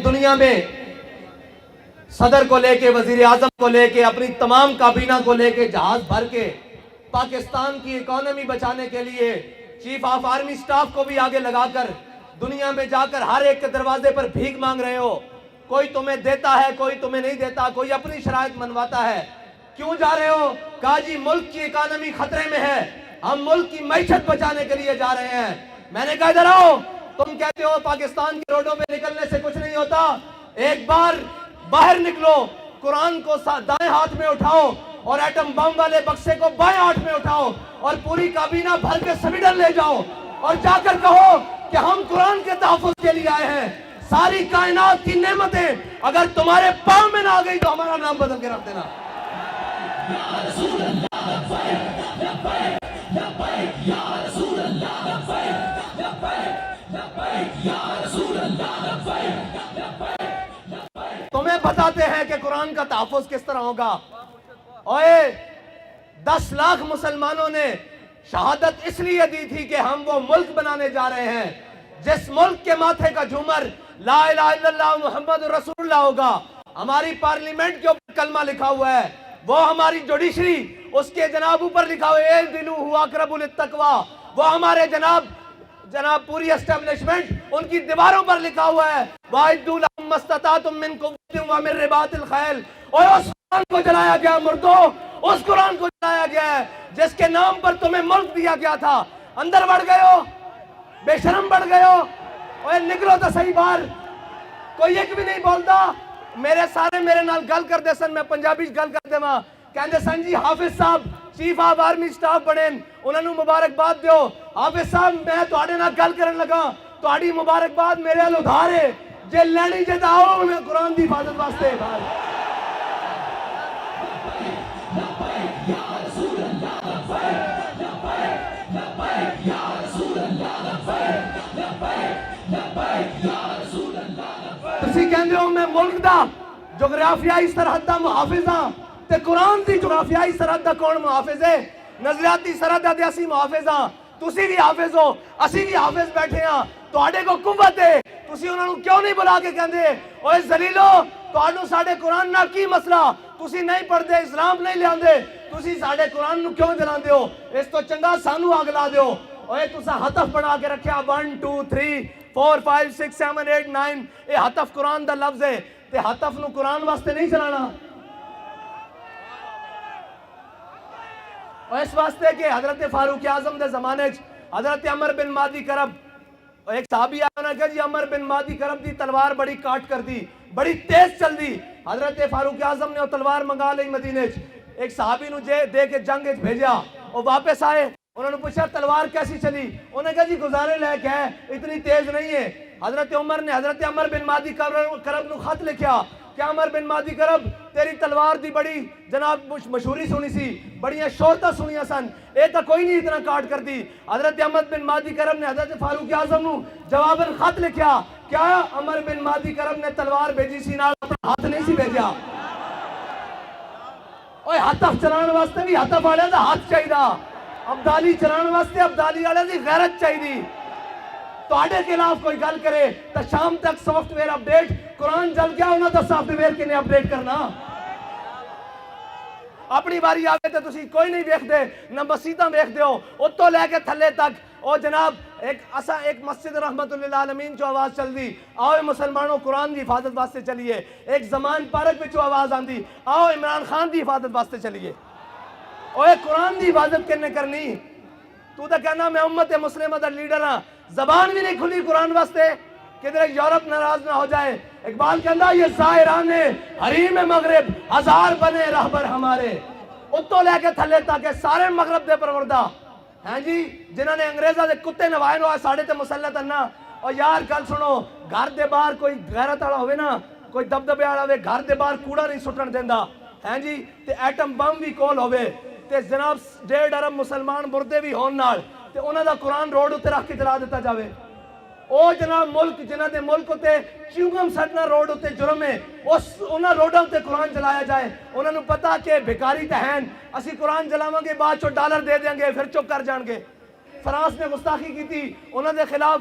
دنیا میں صدر کو لے کے، وزیر اعظم کو لے کے، اپنی تمام کابینہ کو لے کے جہاز بھر کے پاکستان کی اکانومی بچانے کے لیے چیف آف آرمی سٹاف کو بھی آگے لگا کر دنیا میں جا کر ہر ایک کے دروازے پر بھیک مانگ رہے ہو. کوئی تمہیں دیتا ہے، کوئی تمہیں نہیں دیتا، کوئی اپنی شرائط منواتا ہے. کیوں جا رہے ہو؟ کہا جی ملک کی اکانومی خطرے میں ہے، ہم ملک کی معیشت بچانے کے لیے جا رہے ہیں. میں نے کہا ادھر آؤ. تم کہتے ہو پاکستان کے روڈوں پہ نکلنے سے کچھ نہیں ہوتا. ایک بار باہر نکلو، قرآن کو دائیں ہاتھ میں اٹھاؤ اور ایٹم بم والے بکسے کو بائیں ہاتھ میں اٹھاؤ اور پوری کابینہ بھر کے سویڈن لے جاؤ اور جا کر کہو کہ ہم قرآن کے تحفظ کے لیے آئے ہیں. ساری کائنات کی نعمتیں اگر تمہارے پاؤں میں نہ آ گئی تو ہمارا نام بدل کے رکھ دینا. تمہیں بتاتے ہیں کہ قرآن کا تحفظ کس طرح ہوگا. اوئے 10 لاکھ مسلمانوں نے شہادت اس لیے دی تھی کہ ہم وہ ملک بنانے جا رہے ہیں جس ملک کے ماتھے کا جھومر لا الہ الا اللہ محمد رسول اللہ ہوگا. ہماری پارلیمنٹ کے اوپر کلمہ لکھا ہوا ہے، وہ ہماری جوڈیشری اس کے جناب اوپر لکھا ہوا ہے اعدلوا هو اقرب للتقوی، وہ ہمارے جناب پوری اسٹیبلشمنٹ ان کی دیواروں پر لکھا ہوا ہے وَأَعِدُّوا لَهُم مَّا اسْتَطَعْتُم مِّن قُوَّةٍ وَمِن رِّبَاطِ الْخَيْلِ. اور اس قرآن کو جلایا گیا مردوں، اس قرآن کو جلایا گیا ہے جس کے نام پر تمہیں ملک دیا گیا تھا. اندر بڑھ گئے ہو، بے شرم بڑھ گئے ہو. اوے نکلو تو صحیح باہر. کوئی ایک بھی نہیں بولتا. میرے نال گل کر دے سن، میں پنجابی گل کر دے ماں کہندے سن جی حافظ صاحب چیف آف آرمی سٹاف بنے، انہوں نے مبارکباد دیو. حافظ صاحب میں تواڈے نال گل کرن لگا، تواڈی مبارکباد میرے ال ادھار ہے، جے لینی جے آؤ میں قرآن دی حفاظت واسطے. تسی کہندے ہو میں ملک دا جغرافیائی سرحد دا محافظ ہاں، تے قرآن دی جغرافیائی سرحد دا کون محافظ ہے؟ نظریاتی سرحد دا اسی محافظ ہاں. تسی بھی حافظ ہو، اسی بھی حافظ بیٹھے ہاں. تواڈے کو قوت ہے، تسی انہاں نوں کیوں نہیں بلا کے کہندے اوے ذلیلو تواڈوں ساڈے قرآن نال کی مسئلہ؟ تسی نہیں پڑھدے، اسلام نہیں لیاندے، تسی ساڈے قرآن نوں کیوں جلاندے ہو؟ اس تو چنگا سانو اگ لا دیو. اوے تساں ہتف بنا کے رکھیا 1 2 3 4 5 6 7 8 9. اے ہتف قرآن دا لفظ ہے تے ہتف نو قرآن واسطے نہیں چلانا. اور اس واسطے کہ حضرت فاروق اعظم دے زمانے حضرت عمر بن مادی کرب ایک صحابی آیا کہ جی عمر بن مادی کرب دی تلوار بڑی کاٹ کر دی، بڑی تیز چل دی. حضرت فاروق اعظم نے وہ تلوار منگا لی مدینے ایک صحابی نو دے کے جنگ بھیجا. وہ واپس آئے، انہوں نے پوچھا تلوار کیسی چلی؟ انہوں نے کہا جی گزارے لائق ہے، اتنی تیز نہیں ہے. حضرت عمر نے حضرت عمر بن مادی کرب نو خط لکھیا کہ عمر بن مادی کرب تیری تلوار دی بڑی جناب مشہوری سنی سی، بڑیاں شہرتاں سنیاں سن، اے تا کوئی نہیں اتنا کاٹ کر دی. حضرت عمر بن مادی کرب نے حضرت فاروق اعظم نو جواباً خط لکھیا کیا عمر بن مادی کرب نے تلوار بھیجی سی نال اپنا ہاتھ نہیں سی بھیجا. اوے ہتف چلان واسطے بھی ہتف والے دا ہاتھ چاہیے، ابدالی چلان واسطے ابدالی والے دی غیرت چاہیے. تواڈے خلاف کوئی گل کرے تو شام تک سافٹ ویئر اپڈیٹ، قرآن جل گیا انہاں دا سافٹ ویئر کنے اپڈیٹ کرنا. اپنی باری آگے تو تسی کوئی نہیں ویکھ دے، نہ مسیطاں ویکھ دیو اتوں لے کے تھلے تک. او جناب ایک مسجد رحمت للعالمین چو آواز چل دی آؤ مسلمانوں قرآن دی حفاظت واسطے چلیے. ایک زمان پارک وچوں آواز آندی آؤ عمران خان دی حفاظت واسطے چلیے. اوے قرآن دی حفاظت کنے کرنی؟ تو تا کہنا میں امت مسلمہ دا لیڈر ہاں، زبان بھی نہیں کھلی قرآن واسطے. کدھر یورپ ناراض نہ ہو جائے. اقبال کہندا یہ زائران حریم مغرب ہزار بنے رہبر ہمارے. اتوں لے کے تھلے تک سارے مغرب دے پروردہ ہیں جی جنہوں نے انگریزہ دے کتے نوائے نو ساڑھے تے مسلط انا. اور یار گل سنو، گھر دے باہر کوئی غیرت والا ہوئے نا، کوئی دبدبے والا ہوئے، گھر دے باہر کوڑا نہیں سٹن دیندا ہیں جی، تے ایٹم بم بھی کول ہوئے تے جناب 1.5 ارب مسلمان مردے بھی ہون نال تے انہاں دا قرآن روڈ اتنے رکھ کے جلا دیتا جاوے. او جناب ملک جنہ دے ملک ہوتے چیوگم سٹنا روڈ ہوتے جرم ہے، انہاں روڈاں ہوتے قرآن جلایا جائے. انہاں نو پتا کہ بھکاری تے ہیں، اسی قرآن جلاواں گے بعد چو ڈالر دے دیں گے پھر چپ کر جان گے. فرانس نے گستاخی کی تھی، انہاں دے خلاف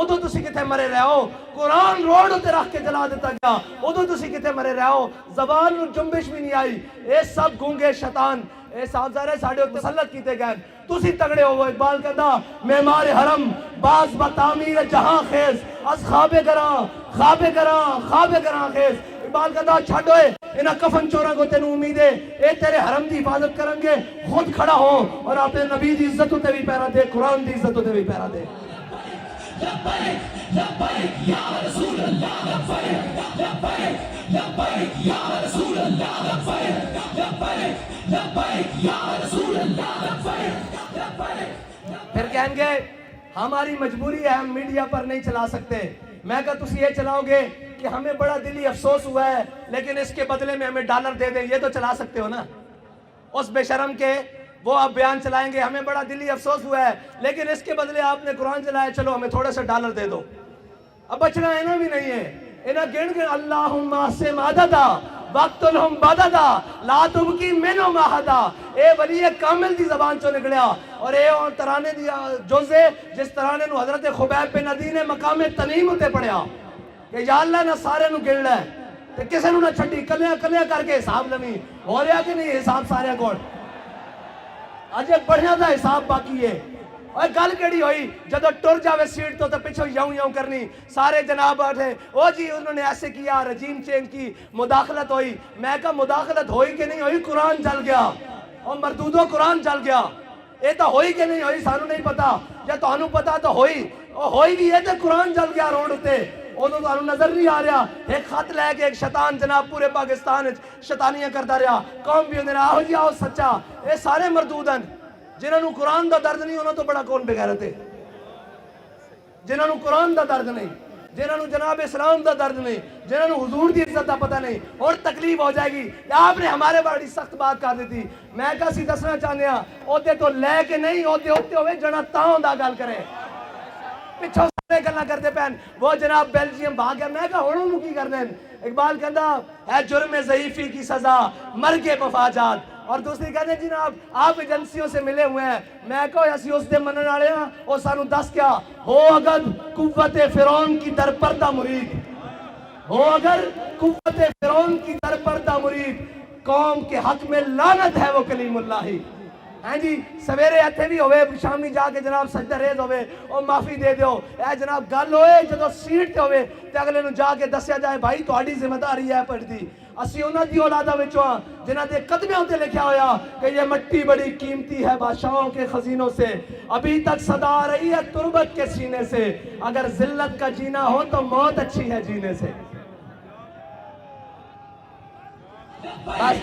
ادو تسی کتے مرے رہے ہو، قرآن روڈ تے رکھ کے جلا دیتا گیا ادو تسی کتے مرے رہے ہو، زبان نو جنبش بھی نہیں آئی، اے سب گونگے شیطان اے صاحب ظاہر ہے ساڑھے تسلط کیتے گئے، تسی تگڑے ہو۔ اقبال کہتا معمار حرم باز بتعمیر جہاں خیز از خواب گراں خواب گراں خواب گراں خیز۔ اقبال کہتا چھاڑوئے انہا کفن چورا کو تینو امید ہے اے تیرے حرم دی حفاظت کریں گے، خود کھڑا ہو اور اپنے نبی دی عزت تے بھی پیرا دے، قرآن دی عزت تے بھی پیرا دے۔ لبیک لبیک یا رسول اللہ، لبیک لبیک لبیک یا رسول اللہ، لبیک لبیک لبیک یا رسول اللہ، لبیک لبیک۔ پھر کہیں گے ہماری مجبوری ہے، ہم میڈیا پر نہیں چلا سکتے۔ میں کہا تسی یہ چلاؤ گے کہ ہمیں بڑا دلی افسوس ہوا ہے لیکن اس کے بدلے میں ہمیں ڈالر دے دیں، یہ تو چلا سکتے ہو نا۔ اس بے شرم کے وہ آپ بیان چلائیں گے ہمیں بڑا دلی افسوس ہوا ہے لیکن اس کے بدلے آپ نے قرآن چلایا، چلو ہمیں تھوڑے سے ڈالر دے دو۔ اب بچنا اینا بھی نہیں ہے، اینا گن کے اللہم احسن عددا وقتلہم بددا لا تبکی منہم احدا۔ اے ولی کامل دی زبان چو نکلیا اور اے ترانے دی جزے جس ترانے نو حضرت خبیب بن عدی نے مقام تنیم ہوتے پڑھیا کہ یا اللہ نہ سارے نو گن لے تے کسے نو نہ چھٹی، کلیاں کلیاں کر کے حساب لمی ہو رہا کہ نہیں حساب سارے کوڑ اجے بڑھیا دا حساب باقی ہے۔ اور گل کیڑی ہوئی جدو ٹر جاوے سیٹ تو پچھو یوں یوں کرنی، سارے جناب آٹھے او جی انہوں نے ایسے کیا، رجیم چینج کی، مداخلت ہوئی۔ میں کہا مداخلت ہوئی کہ نہیں ہوئی، قرآن جل گیا اور مردودوں قرآن جل گیا۔ اے تو ہوئی کہ نہیں ہوئی سانو نہیں پتا، یا تو انہوں پتا تو ہوئی بھی ہے تو قرآن جل گیا روڈ ہوتے ادو تو نظر نہیں آ رہا۔ ایک خط لے کے ایک شیطان جناب پورے پاکستان شیطانیاں کرتا رہا، قوم بھی انہیں آہو جی آہو سچا۔ اے سارے مردودن جنہوں نے قرآن دا درد نہیں انہوں تو بڑا کون بغیرت ہے، جنہوں نے قرآن دا درد نہیں، جنہوں نے جناب اسلام دا درد نہیں، جنہوں نے حضور دی عزت دا پتہ نہیں، اور تکلیف ہو جائے گی۔ آپ نے ہمارے بڑی سخت بات کر دی تھی، میں کہا سی دسنا چاہنے ہاں اوتے تو لے کے نہیں اوتے ہوتے ہوئے جنا تاؤں دا گل کرے پچھو سارے گلنا کرتے پہن۔ وہ جناب بیلجیم بھاگ گیا، میں کہا ہوڑوں نو کی کر دیں۔ اقبال کہتا ہے جرم ضعیفی کی سزا مرگ مفاجات، اور دوسری کہتے ہیں جناب آپ ایجنسیوں سے ملے ہوئے ہیں۔ میں کہو ایسی اس دے منن آڑے ہیں اور سانو دس کیا ہو اگر قوت فرعون کی در پردہ مرید، ہو اگر قوت فرعون کی در پردہ مرید، قوم کے حق میں لعنت ہے وہ کلیم اللہ ہی۔ ہاں جی سویرے ایتھے بھی ہوئے شامی جا کے جناب سجدہ ریز ہوئے اور معافی دے دیو، اے جناب گل ہوئے جدو سیٹ تے ہوئے تے اگلے نو جا کے دسیا جائے بھائی تہاڈی ذمہ داری ہے پڑھ دی۔ اسی انہاں دی اولاداں وچوں ہاں جنہاں دے قدمیاں تے لکھیا ہویا کہ یہ مٹی بڑی قیمتی ہے بادشاہوں کے خزینوں سے، ابھی تک صدا آ رہی ہے تربت کے سینے سے، اگر ذلت کا جینا ہو تو موت اچھی ہے جینے سے۔ بس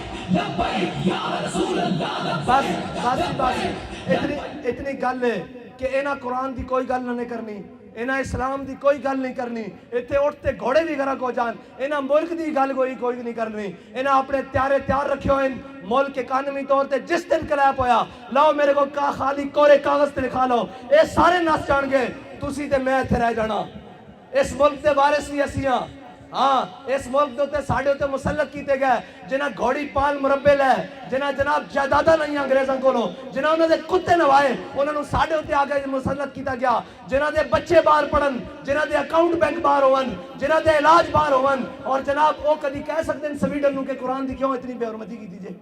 اتنی گل ہے کہ اینا قرآن دی کوئی گل نہیں کرنی، اینا اسلام دی کوئی گل نہیں کرنی، اتھے اٹھتے گھوڑے بھی گھرہ کو جان، اینا ملک دی گل کوئی نہیں کرنی، اینا اپنے تیار رکھے ہوئے ملک کے قانونی طور تے جس دن کلیپ ہویا لاؤ میرے کو خالی کورے کاغذ تے لکھا لو، اے سارے ناس جان گے تُسی تے میں اتھے رہ جانا۔ اس ملک تے وارث بھی اسیاں، ہاں اس ملک دوتے ساڑھے ہوتے مسلط کیتے گئے جنہ گھوڑی پال مربے لے، جنہ جناب جائیدادہ نہیں انگریزاں کو لو، جنہ انہوں نے کتے نوائے انہوں نے ساڑھے ہوتے آگے مسلط کیتا گیا، جنہ دے بچے باہر پڑھن، جنہ دے اکاؤنٹ بینک باہر ہوون، جنہ دے علاج باہر ہوون، اور جناب وہ کدی کہہ سکتے ہیں سویڈن نو کہ قرآن دی کیوں اتنی بے حرمتی کی دیجئے،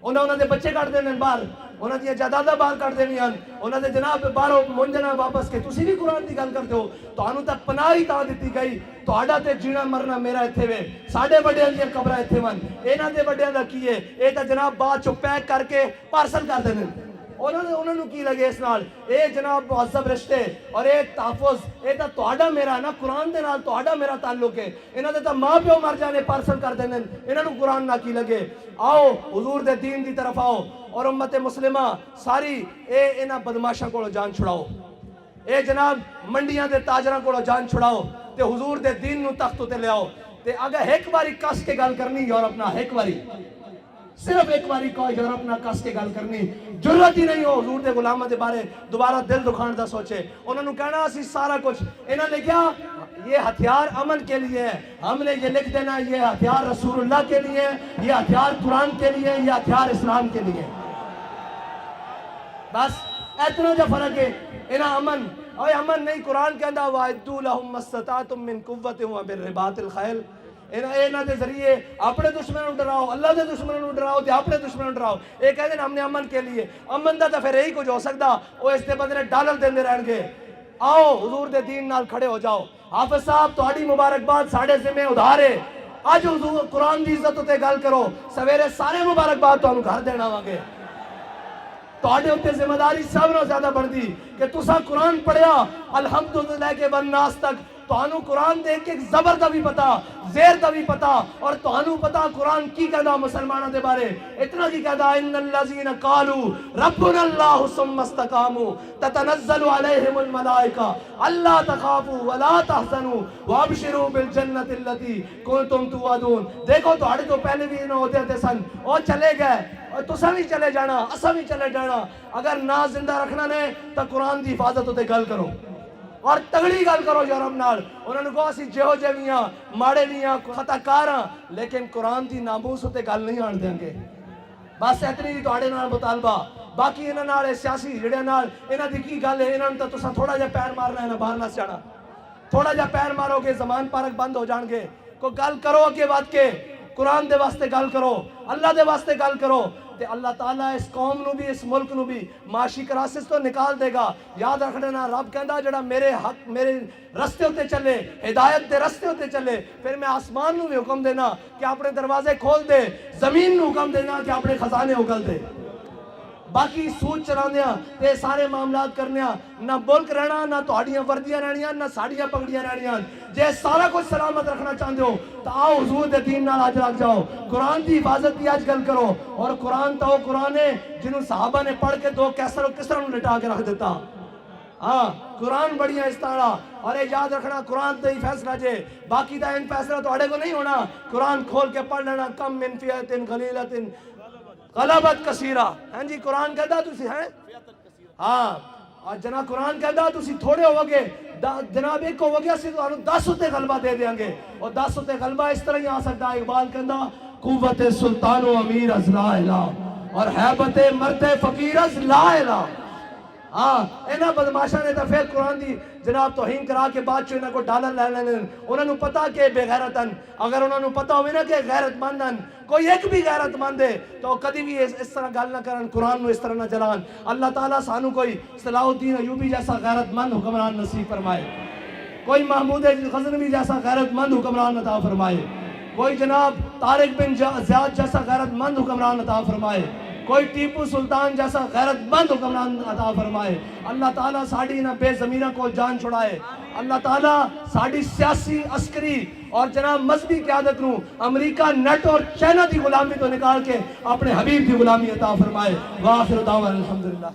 انہوں نے بچے کٹ دینے باہر، انہوں نے جائیدادہ باہر کٹ دینی ہیں، انہوں نے جناب باہروں منجنا واپس کے تسی بھی قرآن دی گل کرتے ہو تو انہوں تک پناہ ہی تاں دیتی گئی تو آڈا تے جینا مرنا میرا اتھے وے ساڑھے بڑے ہیں قبرہ اتھے ون اینا دے بڑے ہیں کیے اے تا جناب بات چو پیک کر کے پارسل کر دینے انہوں نے کی لگے اس نال اے جناب معذب رشتے اور اے تحفظ اے تا توڑا میرا نا قرآن دے نال توڑا میرا تعلق ہے انہوں نے تا ماں پیو مر جانے پارسل کر دینے انہوں نے قرآن نہ کی لگے آؤ حضور دے دین دی طرف آؤ اور امت مسلمہ ساری اے انہ بدماشاں کو جان چھڑاؤ اے جناب منڈیاں دے تاجران کو جان چھڑاؤ تے حضور دے دین نو تختو تے لے آؤ تے اگر ایک باری کس کے گل کرنی یورپ نہ ایک باری صرف ایک باری کو یورپ نہ کس کے گل کرنی ضرورت ہی نہیں ہو حضور دے غلامہ دے بارے دوبارہ دل دکھان دا سوچے انہوں نے کہنا اسی سارا کچھ انہوں نے کیا یہ ہتھیار امن کے لیے ہے ہم نے یہ لکھ دینا یہ ہتھیار رسول اللہ کے لیے یہ ہتھیار قرآن کے لیے یہ ہتھیار اسلام کے لیے بس اتنا جو فرق ہے انہاں امن اوے امن نہیں، قرآن کہندا وَاعِدُّوا لَهُم مَّا اسْتَطَعْتُم مِّن قُوَّةٍ وَبِالرِّبَاطِ الْخَيْلِ، انہاں دے ذریعے اپنے دشمنوں نوں ڈراؤ، اللہ دے دشمنوں نوں ڈراؤ تے اپنے دشمنوں نوں ڈراؤ۔ یہ کہتے ہیں ہم نے امن کے لیے، امن دا تو پھر یہی کچھ ہو سکتا، وہ اس دے بدلے ڈالر دیندے رہن گے۔ آؤ حضور دے دین نال کھڑے ہو جاؤ۔ حافظ صاحب تہاڈی مبارکباد ساڈے ذمہ ادھار ہے، اج حضور قرآن دی عزت تے گل کرو، سویرے سارے مبارکباد تانوں گھر دینا آواں گے۔ تہاڈے اوتے ذمہ داری سب نال زیادہ بڑھدی کہ تساں قرآن پڑھیا الحمدللہ کے والناس تک، تانوں قرآن دے ایک زبر دا بھی پتا، زیر دا بھی پتا، اور تانوں پتا قرآن کی کہدا مسلمانوں دے بارے، اتنا کی کہدا ان الذین قالوا ربنا اللہ ثم استقاموا تتنزل علیہم الملائکہ الا تخافوا ولا تحزنوا وابشروا بالجنۃ التي کنتم توعدون۔ دیکھو تہاڈے تو پہلے بھی انہاں ہوتے تھے سن، او چلے گئے، اور تساں بھی چلے جانا، اساں بھی چلے جانا۔ اگر نہ زندہ رکھنا نے تو قرآن دی حفاظت تے گل کرو اور تگڑی گل کرو یورپ نال، انہوں نے کہا اسی جہو جے بھی ہاں، ماڑے بھی ہاں، خطا کار ہاں، لیکن قرآن دی ناموس تے گل نہیں آن دیں گے۔ بس اتنی دی تہاڈے نال مطالبہ، باقی انہاں نال سیاسی جڑیاں نال انہاں دی کی گل ہے، انہاں نوں تے تساں تھوڑا جہا پیر مارنا ہے، نہ باہر نہ جانا، تھوڑا جہا پیر مارو گے زمان پارک بند ہو جان گے۔ کوئی گل کرو اگے واد کے، قرآن دے واسطے گل کرو، اللہ دے واسطے گل کرو، تے اللہ تعالیٰ اس قوم نو بھی اس ملک نو بھی معاشی کراسس تو نکال دے گا۔ یاد رکھنا رب کہندا جڑا میرے حق میرے رستے ہوتے چلے، ہدایت دے رستے ہوتے چلے، پھر میں آسمان نو بھی حکم دینا کہ اپنے دروازے کھول دے، زمین نو حکم دینا کہ اپنے خزانے اگل دے۔ باقی سوچ چلاندیاں تے سارے معاملات کرنیاں، نہ ملک رہنا، نہ تہاڈیاں وردیاں رہنیاں، نہ ساڈیاں پگڑیاں رہنیاں۔ جے سارا کچھ سلامت رکھنا چاہتے ہو تو آؤ حضور دے دین نال اج لگ جاؤ، قرآن دی حفاظت دی اج گل کرو۔ اور قرآن تو قرآن ہے جنہوں صحابہ نے پڑھ کے دو کیسر و کسرا نوں لٹا کے رکھ دیتا۔ ہاں قرآن بڑیاں اس طرح، اور یہ یاد رکھنا قرآن تے ہی فیصلہ جے، باقی دا ان فیصلہ تہاڈے کو نہیں ہونا۔ قرآن کھول کے پڑھ لینا، کم من فئۃ قلیلۃ غلبت کثیرہ۔ ہاں جی قرآن کہدا تسی ہیں، ہاں اور جناب قرآن کہدا تسی تھوڑے ہو گے، جناب ایک ہو گیا سی تو 10 اتے غلبہ دے دیاں گے، اور 10 اتے غلبہ اس طرح ہی آ سکتا ہے۔ اقبال کہندا قوت سلطان و امیر از لا الہ، اور حیبت مرد فقیر از لا الہ۔ ہاں انہاں بدماشاں نے تو پھر قرآن دی جناب توہین کرا کے بعد چو انہاں کو ڈالر لے لینے، انہاں نو پتا کہ بے غیرتن، اگر انہاں نو پتا ہوئے نا کہ غیرت مندن، کوئی ایک بھی غیرت مند ہے تو کدی بھی اس طرح گل نہ کرن، قرآن نو اس طرح نہ جلان۔ اللہ تعالیٰ سانو کوئی صلاح الدین ایوبی جیسا غیرت مند حکمران نصیب فرمائے، کوئی محمود غزنوی جیسا غیرت مند حکمران عطا فرمائے، کوئی جناب طارق بن زیاد جیسا غیرت مند حکمران عطا فرمائے، کوئی ٹیپو سلطان جیسا غیرت مند حکمران عطا فرمائے۔ اللہ تعالیٰ ساڑی نہ بے زمینہ کو جان چھڑائے، اللہ تعالیٰ ساڑی سیاسی عسکری اور جناب مذہبی قیادت نو امریکہ نیٹ اور چائنا دی غلامی تو نکال کے اپنے حبیب دی غلامی عطا فرمائے۔ وآخر دعوانا الحمدللہ۔